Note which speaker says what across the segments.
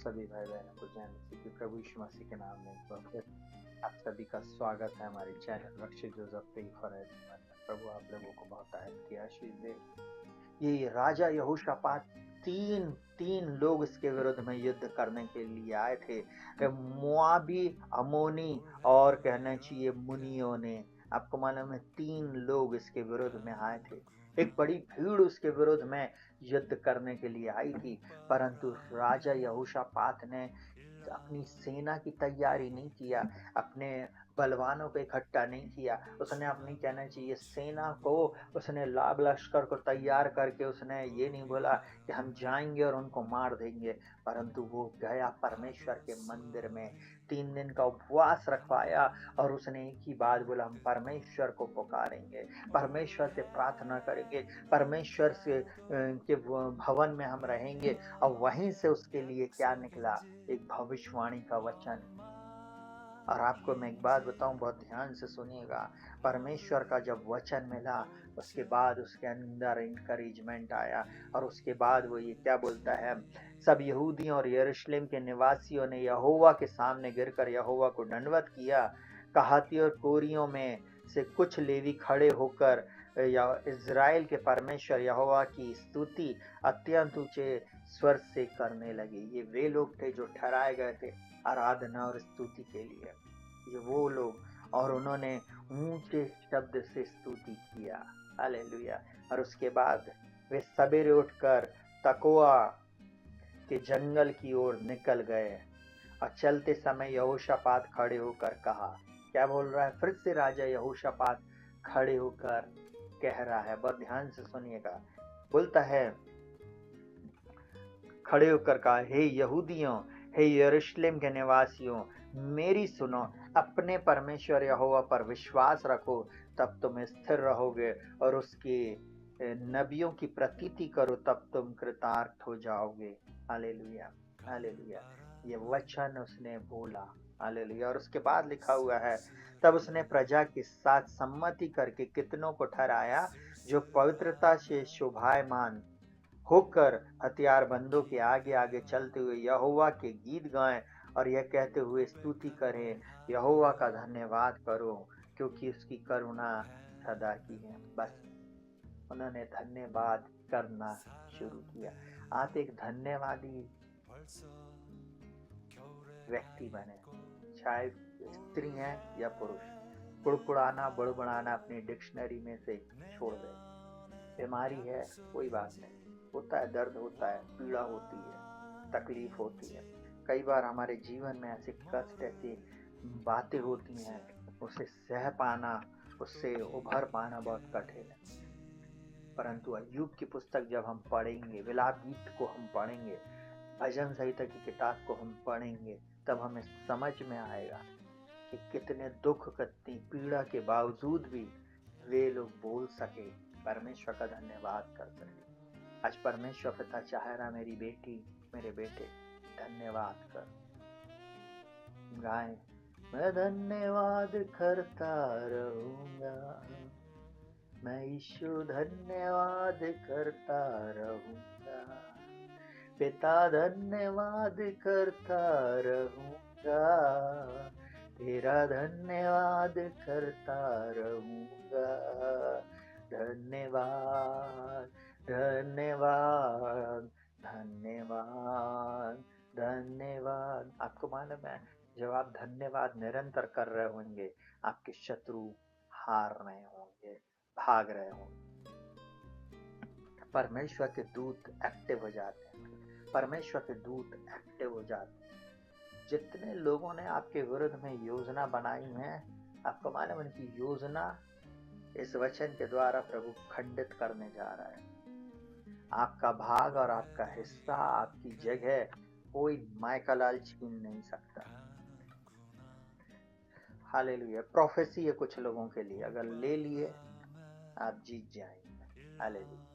Speaker 1: सभी भाई बहनों को जय मसीह की प्रभु यीशु मसीह के नाम में एक बार फिर आप सभी का स्वागत है हमारे channel Rakshit Joseph pray for everyone में। प्रभु आप लोगों को बहुत की आशीष दे। ये राजा यहोशापात तीन तीन लोग इसके विरुद्ध में युद्ध करने के लिए आए थे, मोआबी, अमोनी और कहना चाहिए मुनियों ने। आपको मालूम है 3 लोग इसके विरुद्ध में आए थे। एक बड़ी भीड़ उसके विरुद्ध में युद्ध करने के लिए आई थी, परंतु राजा यहोशापात ने अपनी सेना की तैयारी नहीं किया, अपने बलवानों को इकट्ठा नहीं किया। उसने अपनी कहना चाहिए सेना को, उसने लाभ लश्कर को तैयार करके उसने ये नहीं बोला कि हम जाएंगे और उनको मार देंगे, परंतु वो गया परमेश्वर के मंदिर में 3 दिन का उपवास रखवाया और उसने एक ही बात बोला, हम परमेश्वर को पुकारेंगे, परमेश्वर से प्रार्थना करेंगे, परमेश्वर से के भवन में हम रहेंगे। और वहीं से उसके लिए क्या निकला, एक भविष्यवाणी का वचन। और आपको मैं एक बात बताऊं, बहुत ध्यान से सुनिएगा। परमेश्वर का जब वचन मिला उसके बाद उसके अंदर इंकरेजमेंट आया और उसके बाद वो ये क्या बोलता है, सब यहूदियों और यरूशलेम के निवासियों ने यहोवा के सामने गिरकर यहोवा को दंडवत किया। कहाती और कोरियों में से कुछ लेवी खड़े होकर या इज़राइल के परमेश्वर यहोवा की स्तुति अत्यंत ऊंचे स्वर से करने लगे। ये वे लोग थे जो ठहराए गए थे आराधना और स्तुति के लिए, ये वो लोग, और उन्होंने ऊंचे शब्द से स्तुति किया। हालेलुया। और उसके बाद वे सवेरे उठकर तकोआ के जंगल की ओर निकल गए और चलते समय यहोशापात खड़े होकर कहा, क्या बोल रहा है, फिर से राजा यहोशापात खड़े होकर कह रहा है, बहुत ध्यान से सुनिएगा। बोलता है, खड़े होकर कहा, हे यहूदियों, हे यरूशलेम के निवासियों, मेरी सुनो, अपने परमेश्वर यहोवा पर विश्वास रखो, तब तुम स्थिर रहोगे, और उसके नबियों की प्रतीति करो, तब तुम कृतार्थ हो जाओगे। Hallelujah, hallelujah. ये वचन उसने बोला। हालेलुया। और उसके बाद लिखा हुआ है, तब उसने प्रजा के साथ सम्मति करके कितनों को ठहराया जो पवित्रता से शोभायमान होकर हथियारबंदों के आगे आगे चलते हुए यहोवा के गीत गाएं और यह कहते हुए स्तुति करें, यहोवा का धन्यवाद करो क्योंकि उसकी करुणा सदा की है। बस उन्होंने धन्यवाद करना शुरू किया। आप एक धन्यवादी व्यक्ति बने, चाहे स्त्री हैं या पुरुष। कुड़कुड़ाना बड़बड़ाना अपनी डिक्शनरी में से छोड़ दें। बीमारी है कोई बात नहीं, होता है, दर्द होता है, पीड़ा होती है, तकलीफ होती है। कई बार हमारे जीवन में ऐसे कष्ट, ऐसी बातें होती हैं, उसे सह पाना, उससे उभर पाना बहुत कठिन है। परंतु अय्यूब की पुस्तक जब हम पढ़ेंगे, विलाप गीत को हम पढ़ेंगे, भजन संहिता की किताब को हम पढ़ेंगे, तब हमें समझ में आएगा कि कितने दुख, कितनी पीड़ा के बावजूद भी वे लोग बोल सके, परमेश्वर का धन्यवाद कर सके। आज परमेश्वर पिता चाह रहा, मेरी बेटी, मेरे बेटे, धन्यवाद कर। गाएं, मैं धन्यवाद करता रहूंगा, मैं यीशु धन्यवाद करता रहूंगा, पिता धन्यवाद करता रहूंगा, तेरा धन्यवाद करता रहूंगा। धन्यवाद, धन्यवाद, धन्यवाद, धन्यवाद। आपको मालूम है, जब आप धन्यवाद निरंतर कर रहे होंगे, आपके शत्रु हार रहे होंगे, भाग रहे होंगे। परमेश्वर के दूत एक्टिव हो जाते हैं, परमेश्वर के दूत एक्टिव हो जाते हैं। जितने लोगों ने आपके विरुद्ध में योजना बनाई है, आपको मालूम है उनकी योजना इस वचन के द्वारा प्रभु खंडित करने जा रहा है। आपका भाग और आपका हिस्सा, आपकी जगह कोई माइकलाल छीन नहीं सकता। हालेलुया। प्रोफेसी है कुछ लोगों के लिए, अगर ले लिए आप जीत जाएंगे। हालेलुया।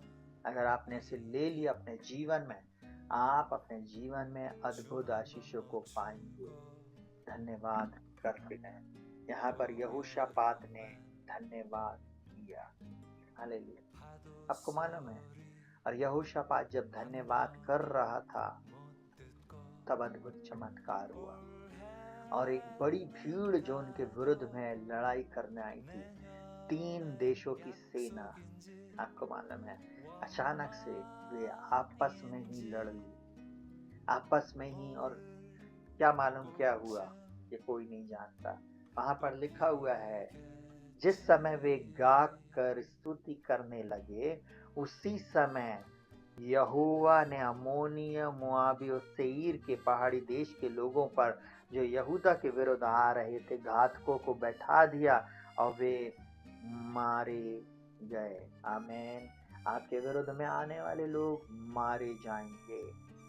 Speaker 1: अगर आपने इसे ले लिया अपने जीवन में, आप अपने जीवन में अद्भुत आशीषों को पाएंगे। धन्यवाद करते हैं। यहाँ पर यहोशापात ने धन्यवाद किया। हालेलुया। आपको मालूम है, और यहोशापात जब धन्यवाद कर रहा था, तब अद्भुत चमत्कार हुआ और एक बड़ी भीड़ जो उनके विरुद्ध में लड़ाई करने आई थी, 3 देशों की सेना, आपको मालूम है, अचानक से वे आपस में ही लड़ ली, आपस में ही। और क्या मालूम क्या हुआ, ये कोई नहीं जानता। वहां पर लिखा हुआ है, जिस समय वे गा कर स्तुति करने लगे, उसी समय यहोवा ने अम्मोनिय, मोआबी और सेईर के पहाड़ी देश के लोगों पर जो यहूदा के विरुद्ध आ रहे थे, घातकों को बैठा दिया और वे मारे गए। आमीन। आपके विरुद्ध में आने वाले लोग मारे जाएंगे,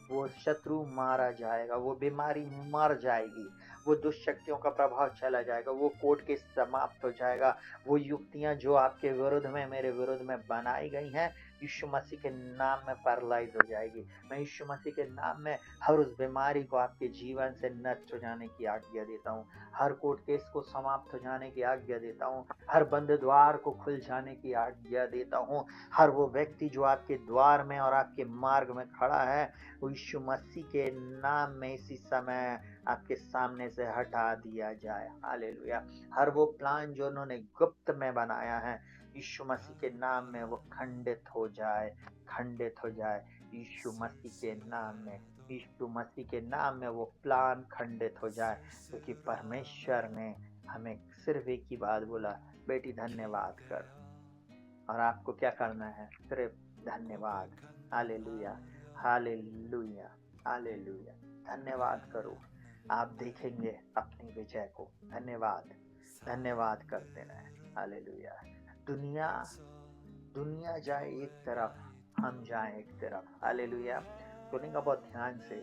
Speaker 1: वो शत्रु मारा जाएगा, वो बीमारी मर जाएगी, वो दुष्शक्तियों का प्रभाव चला जाएगा, वो कोर्ट केस समाप्त हो जाएगा। वो युक्तियां जो आपके विरुद्ध में, मेरे विरुद्ध में बनाई गई हैं, यीशु मसीह के नाम में पैरालाइज हो जाएगी। मैं यीशु मसीह के नाम में हर उस बीमारी को आपके जीवन से नष्ट हो जाने की आज्ञा देता हूँ, हर कोर्ट केस को समाप्त हो जाने की आज्ञा देता हूँ, हर बंद द्वार को खुल जाने की आज्ञा देता हूँ। हर वो व्यक्ति जो आपके द्वार में और आपके मार्ग में खड़ा है, वो यीशु मसीह के नाम में इसी समय आपके सामने से हटा दिया जाए। हालेलुया। हर वो प्लान जो उन्होंने गुप्त में बनाया है, यीशु मसीह के नाम में वो खंडित हो जाए, खंडित हो जाए यीशु मसीह के नाम में। यीशु मसीह के नाम में वो प्लान खंडित हो जाए, क्योंकि परमेश्वर ने हमें सिर्फ एक ही बात बोला, बेटी धन्यवाद कर। और आपको क्या करना है, सिर्फ धन्यवाद। Hallelujah, hallelujah, hallelujah. धन्यवाद करो, आप देखेंगे अपनी विजय को। धन्यवाद, धन्यवाद करते रहे। हालेलुया। दुनिया दुनिया जाए एक तरफ, हम जाए एक तरफ। हालेलुया। सुनेगा बहुत ध्यान से,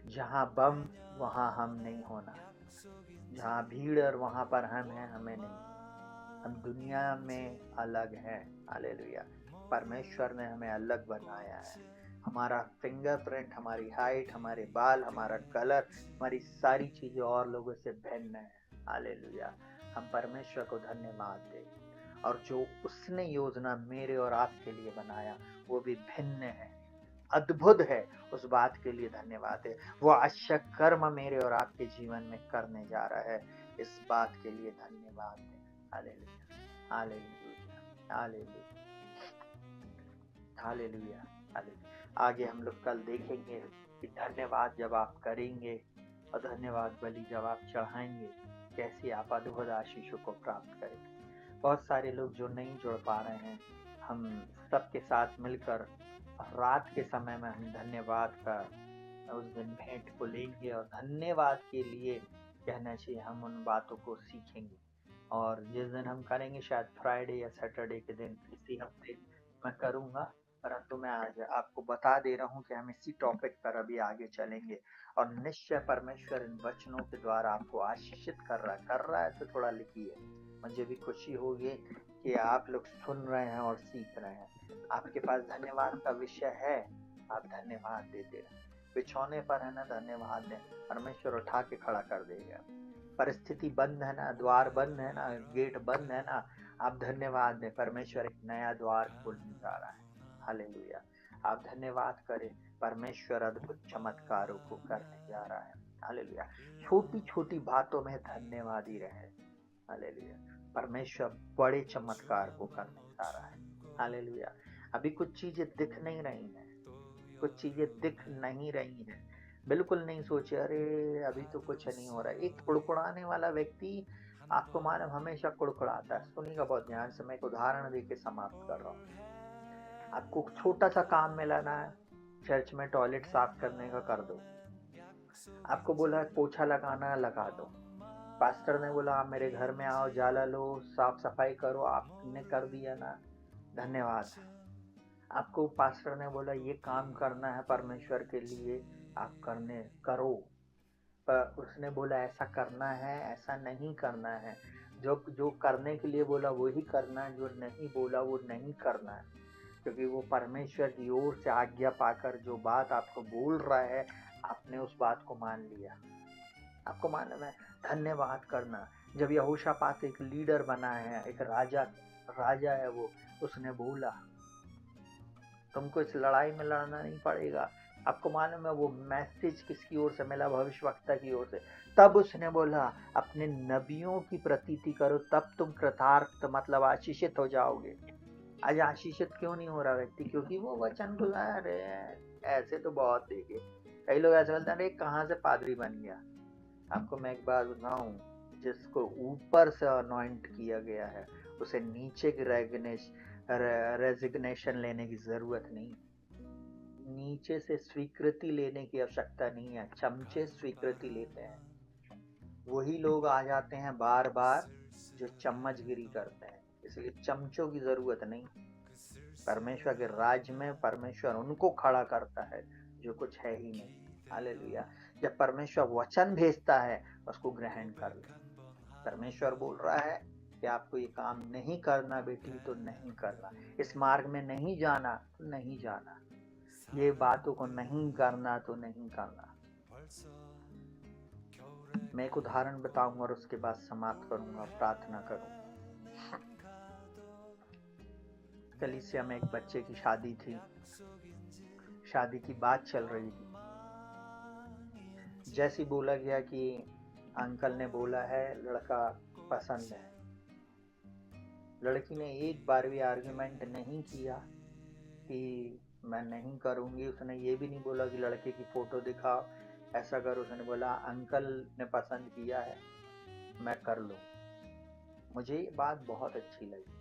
Speaker 1: जहां बम वहां हम नहीं होना, जहां भीड़ और वहां पर हम हैं, हमें नहीं। हम दुनिया में अलग हैं। हालेलुया। परमेश्वर ने हमें अलग बनाया है। हमारा फिंगरप्रिंट, हमारी हाइट, हमारे बाल, हमारा कलर, हमारी सारी चीजें और लोगों से भिन्न है। हालेलुया। हम परमेश्वर को धन्यवाद दें। और जो उसने योजना मेरे और आपके लिए बनाया, वो भी भिन्न है, अद्भुत है। उस बात के लिए धन्यवाद है। वो आश्चर्य कर्म मेरे और आपके जीवन में करने जा रहा है, इस बात के लिए धन्यवाद है। Hallelujah, hallelujah, hallelujah, hallelujah, hallelujah. आगे हम लोग कल देखेंगे कि धन्यवाद जब आप करेंगे और धन्यवाद बलि जब आप चढ़ाएंगे, कैसे आप अद्भुत आशीषों को प्राप्त करेंगे। बहुत सारे लोग जो नहीं जुड़ पा रहे हैं, हम सबके साथ मिलकर रात के समय में हम धन्यवाद का उस दिन भेंट को लेंगे और धन्यवाद के लिए कहना चाहिए, हम उन बातों को सीखेंगे। और जिस दिन हम करेंगे, शायद फ्राइडे या सैटरडे के दिन इसी हफ्ते मैं करूँगा, परंतु मैं आज आपको बता दे रहा हूँ कि हम इसी टॉपिक पर अभी आगे चलेंगे। और निश्चय परमेश्वर इन वचनों के द्वारा आपको आशीषित कर रहा है तो थोड़ा लिखिए। मुझे भी खुशी होगी कि आप लोग सुन रहे हैं और सीख रहे हैं। आपके पास धन्यवाद का विषय है, आप धन्यवाद देते रहे। बिछौने पर है ना, धन्यवाद दें, परमेश्वर उठा के खड़ा कर देगा। परिस्थिति बंद है ना, द्वार बंद है ना, गेट बंद है ना, आप धन्यवाद दें, परमेश्वर एक नया द्वार खोलने जा रहा है। हालेलुया। आप धन्यवाद करें, परमेश्वर अद्भुत चमत्कारों को करने जा रहा है। हालेलुया। छोटी छोटी बातों में धन्यवाद ही रहे। हालेलुया। परमेश्वर बड़े चमत्कार को करने जा रहा है। हालेलुया। अभी कुछ चीजें दिख नहीं रही हैं, कुछ चीजें दिख नहीं रही हैं। बिल्कुल नहीं सोचे, अरे अभी तो कुछ नहीं हो रहा है। एक कुड़कुड़ाने वाला व्यक्ति, आपको मालूम, हमेशा कुड़कुड़ाता है। सुनिएगा बहुत ध्यान से, मैं एक उदाहरण देके समाप्त कर रहा हूँ। आपको छोटा सा काम मिलाना है, चर्च में टॉयलेट साफ करने का, कर दो। आपको बोला पोछा लगाना, लगा दो। पास्टर ने बोला आप मेरे घर में आओ, जाला लो, साफ सफाई करो, आपने कर दिया ना, धन्यवाद। आपको पास्टर ने बोला ये काम करना है परमेश्वर के लिए, आप करो, पर उसने बोला ऐसा करना है, ऐसा नहीं करना है। जो जो करने के लिए बोला वही करना है, जो नहीं बोला वो नहीं करना है। क्योंकि वो परमेश्वर की ओर से आज्ञा पाकर जो बात आपको बोल रहा है, आपने उस बात को मान लिया। आपको मालूम है, धन्यवाद करना। जब यहोशापात एक लीडर बना है, एक राजा है वो, उसने बोला तुमको इस लड़ाई में लड़ना नहीं पड़ेगा, आपको मालूम है वो मैसेज किसकी ओर से मिला? भविष्यवक्ता की ओर से। तब उसने बोला अपने नबियों की प्रतीति करो, तब तुम कृतार्थ मतलब आशीषित हो जाओगे। आज आशीषित क्यों नहीं हो रहा व्यक्ति? क्योंकि वो वचन बुला रहे हैं। ऐसे तो बहुत देखे, कई लोग ऐसे बोलते हैं अरे कहाँ से पादरी बन गया। आपको मैं एक बात बताऊं, जिसको ऊपर से अनॉइंट किया गया है उसे नीचे की रेजिग्नेशन लेने की जरूरत नहीं, नीचे से स्वीकृति लेने की आवश्यकता नहीं है। चमचे स्वीकृति लेते हैं, वही लोग आ जाते हैं बार बार जो चम्मचगिरी करते हैं, इसलिए चमचों की जरूरत नहीं। परमेश्वर के राज्य में परमेश्वर उनको खड़ा करता है जो कुछ है ही नहीं। हालेलुया। जब परमेश्वर वचन भेजता है उसको ग्रहण कर ले। परमेश्वर बोल रहा है कि आपको ये काम नहीं करना बेटी तो नहीं करना, इस मार्ग में नहीं जाना तो नहीं जाना, ये बातों को नहीं करना तो नहीं करना। मैं एक उदाहरण बताऊंगा और उसके बाद समाप्त करूंगा, प्रार्थना करूंगा। कलीसिया में एक बच्चे की शादी थी, शादी की बात चल रही थी। जैसे बोला गया कि अंकल ने बोला है लड़का पसंद है, लड़की ने एक बार भी आर्गुमेंट नहीं किया कि मैं नहीं करूंगी। उसने ये भी नहीं बोला कि लड़के की फोटो दिखाओ, ऐसा करो। उसने बोला अंकल ने पसंद किया है, मैं कर लूं। मुझे ये बात बहुत अच्छी लगी,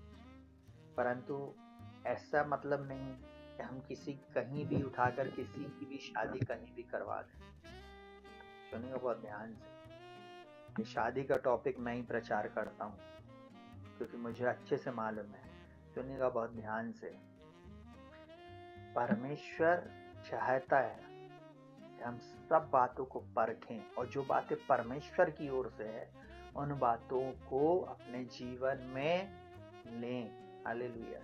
Speaker 1: परंतु ऐसा मतलब नहीं कि हम किसी कहीं भी उठाकर किसी की भी शादी कहीं भी करवा दें। सुनिएगा बहुत ध्यान से, ये शादी का टॉपिक मैं ही प्रचार करता हूँ क्योंकि मुझे अच्छे से मालूम है। सुनिएगा बहुत ध्यान से, परमेश्वर चाहता है कि हम सब बातों को परखें और जो बातें परमेश्वर की ओर से है उन बातों को अपने जीवन में लें। हालेलुया।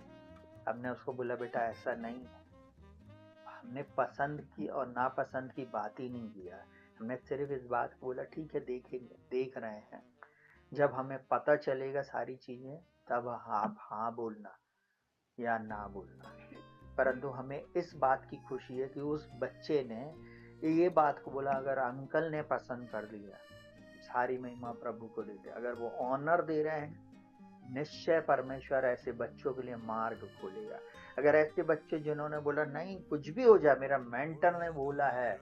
Speaker 1: हमने उसको बोला बेटा ऐसा नहीं है, हमने पसंद की और नापसंद की बात ही नहीं किया, हमने सिर्फ इस बात को बोला ठीक है देखेंगे, देख रहे हैं, जब हमें पता चलेगा सारी चीजें तब आप हाँ बोलना या ना बोलना। परंतु हमें इस बात की खुशी है कि उस बच्चे ने ये बात को बोला अगर अंकल ने पसंद कर लिया, सारी महिमा प्रभु को देते। अगर वो ऑनर दे रहे हैं, निश्चय परमेश्वर ऐसे बच्चों के लिए मार्ग खोलेगा। अगर ऐसे बच्चे जिन्होंने बोला नहीं कुछ भी हो जाए, मेरा मेंटर ने बोला है,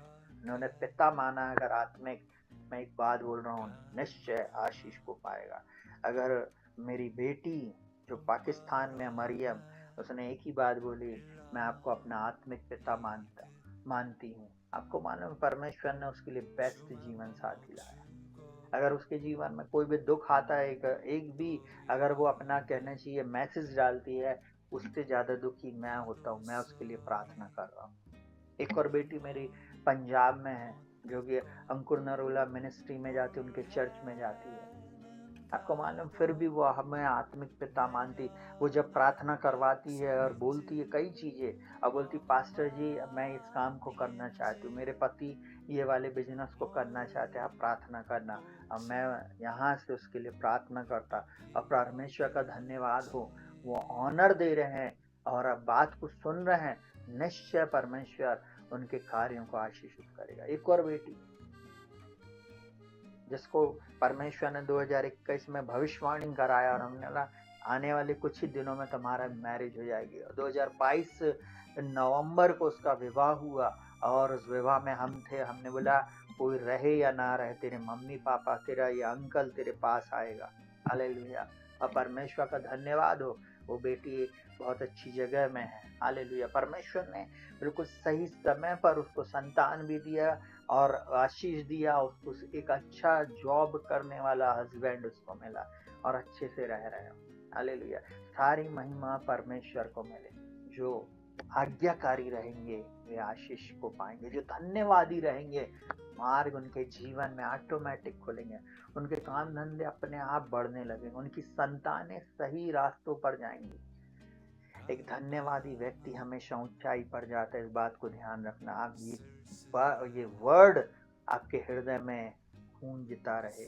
Speaker 1: उन्होंने पिता माना, अगर आत्मिक, मैं एक बात बोल रहा हूँ, निश्चय आशीष को पाएगा। अगर मेरी बेटी जो पाकिस्तान में मरियम, उसने एक ही बात बोली, मैं आपको अपना आत्मिक पिता मानती हूँ। आपको मालूम परमेश्वर ने उसके लिए बेस्ट जीवन साथी लाया। अगर उसके जीवन में कोई भी दुख आता है, एक भी अगर वो अपना कहना चाहिए मैसेज डालती है, उससे ज्यादा दुखी मैं होता हूँ, मैं उसके लिए प्रार्थना कर रहा हूँ। एक और बेटी मेरी पंजाब में है जो कि अंकुर नरोला मिनिस्ट्री में जाती, उनके चर्च में जाती है। आपको मालूम फिर भी वो हमें आत्मिक पिता मानती। वो जब प्रार्थना करवाती है और बोलती है कई चीजें, और बोलती पास्टर जी मैं इस काम को करना चाहती हूँ, मेरे पति ये वाले बिजनेस को करना चाहते हैं, आप प्रार्थना करना। और मैं यहाँ से उसके लिए प्रार्थना करता, और परमेश्वर का धन्यवाद हो, वो ऑनर दे रहे हैं और अब बात को सुन रहे हैं। निश्चय परमेश्वर उनके कार्यों को आशीषित करेगा। एक और बेटी जिसको परमेश्वर ने 2021 में भविष्यवाणी कराया और हमने बोला आने वाले कुछ ही दिनों में तुम्हारा मैरिज हो जाएगी, और 2022 नवंबर को उसका विवाह हुआ। और उस विवाह में हम थे, हमने बोला कोई रहे या ना रहे, तेरे मम्मी पापा, तेरा ये अंकल तेरे पास आएगा। हालेलुया। और परमेश्वर का धन्यवाद हो, वो बेटी बहुत अच्छी जगह में है। हालेलुया। परमेश्वर ने बिल्कुल सही समय पर उसको संतान भी दिया और आशीष दिया, उसको एक अच्छा जॉब करने वाला हस्बैंड उसको मिला और अच्छे से रह रहे हैं। हालेलुया। सारी महिमा परमेश्वर को मिले। जो आज्ञाकारी रहेंगे वे आशीष को पाएंगे, जो धन्यवादी रहेंगे मार्ग उनके जीवन में ऑटोमेटिक खुलेंगे, उनके काम धंधे अपने आप बढ़ने लगेंगे, उनकी संतानें सही रास्तों पर जाएंगी। एक धन्यवादी व्यक्ति हमेशा ऊंचाई पर जाता है, इस बात को ध्यान रखना। आप ये वर्ड आपके हृदय में गूंजता रहे।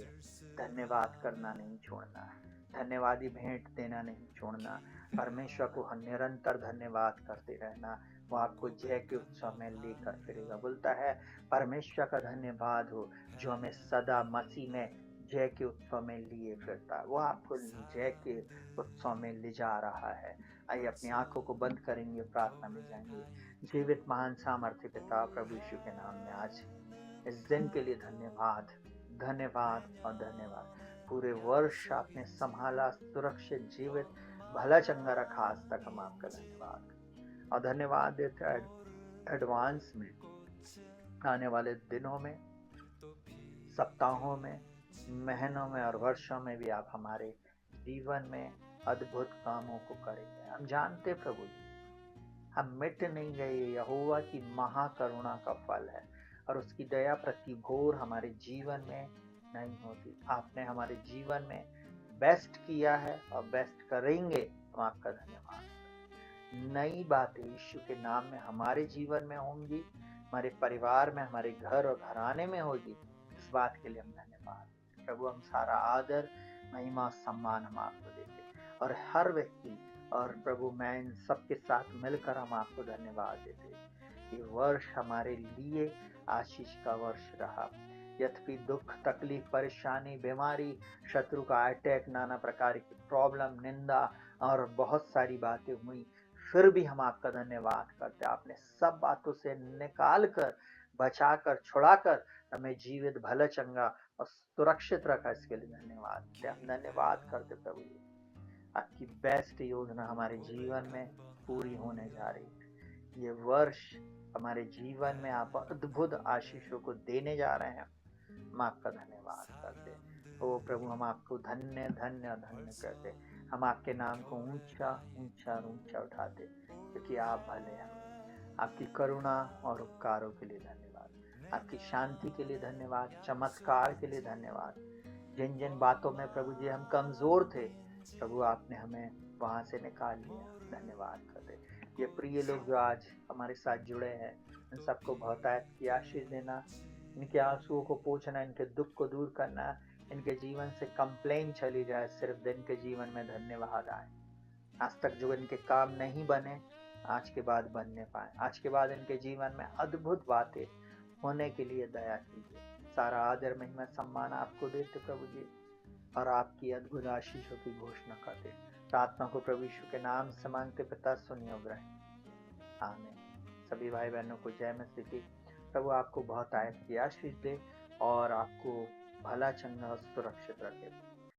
Speaker 1: धन्यवाद करना नहीं छोड़ना, धन्यवादी भेंट देना नहीं छोड़ना, परमेश्वर को निरंतर धन्यवाद करते रहना, वो आपको जय के उत्सव में लेकर फिरेगा। बोलता है परमेश्वर का धन्यवाद हो जो हमें सदा मसीह में जय के उत्सव में लिए फिरता है। वो आपको जय के उत्सव में ले जा रहा है। आइए अपनी आंखों को बंद करेंगे, प्रार्थना में जाएंगे। जीवित महान सामर्थ्य पिता प्रभु यीशु के नाम में आज इस दिन के लिए धन्यवाद, धन्यवाद और धन्यवाद। पूरे वर्ष आपने संभाला, सुरक्षित, जीवित, भला चंगा रखा आज तक। हम आपका धन्यवाद और धन्यवाद देते हैं एडवांस में। आने वाले दिनों में, सप्ताहों में, महीनों में और वर्षों में भी आप हमारे जीवन में अद्भुत कामों को करेंगे। हम जानते प्रभु जी, हम मिट नहीं गए। यहोवा की महाकरुणा का फल है और उसकी दया प्रति भोर हमारे जीवन में नहीं होती। आपने हमारे जीवन में बेस्ट किया है और बेस्ट करेंगे। हम आपका धन्यवाद। नई बातें यीशु के नाम में हमारे जीवन में होंगी, हमारे परिवार में, हमारे घर और घराने में होगी। इस बात के लिए हम धन्यवाद प्रभु। हम सारा आदर, महिमा, सम्मान हम आपको देते और हर व्यक्ति और प्रभु मैं इन सबके साथ मिलकर हम आपको धन्यवाद देते। ये वर्ष हमारे लिए आशीष का वर्ष रहा। यद्यपि दुख, तकलीफ, परेशानी, बीमारी, शत्रु का अटैक, नाना प्रकार की प्रॉब्लम, निंदा और बहुत सारी बातें हुई, फिर भी हम आपका धन्यवाद करते। आपने सब बातों से निकाल कर, बचाकर, छुड़ाकर हमें जीवित, भला चंगा और सुरक्षित रखा। इसके लिए धन्यवाद। हम धन्यवाद करते प्रभु जी। आपकी बेस्ट योजना हमारे जीवन में पूरी होने जा रही है। ये वर्ष हमारे जीवन में आप अद्भुत आशीषों को देने जा रहे हैं। हम आपका धन्यवाद करते। ओ प्रभु, हम आपको धन्य धन्य धन्य करते। हम आपके नाम को ऊंचा ऊंचा ऊंचा उठाते, क्योंकि आप भले हैं। आपकी करुणा और उपकारों के लिए धन्यवाद। आपकी शांति के लिए धन्यवाद। चमत्कार के लिए धन्यवाद। जिन जिन बातों में प्रभु जी हम कमजोर थे, प्रभु आपने हमें वहां से निकाल लिया। धन्यवाद करते। ये प्रिय लोग जो आज हमारे साथ जुड़े हैं, इन सबको बहुतायत की आशीष देना, इनके आंसुओं को पोंछना, इनके दुख को दूर करना, इनके जीवन से कंप्लेन चली जाए, सिर्फ दिन के जीवन में धन्यवाद आए। आज तक जो इनके काम नहीं बने, आज के बाद बनने पाए। आज के बाद इनके जीवन में अद्भुत बातें होने के लिए दया कीजिए। सारा आदर, महिमा, सम्मान आपको देते प्रभु जी और आपकी अद्भुत आशीषों की घोषणा करते। प्रार्थना को प्रभु यीशु के नाम से मांगते पिता, सुनिए और ग्रहण। आमीन। सभी भाई बहनों को जय मसीह की। प्रभु आपको बहुत आयत की आशीष दे और आपको भला चंगा और सुरक्षित रखे।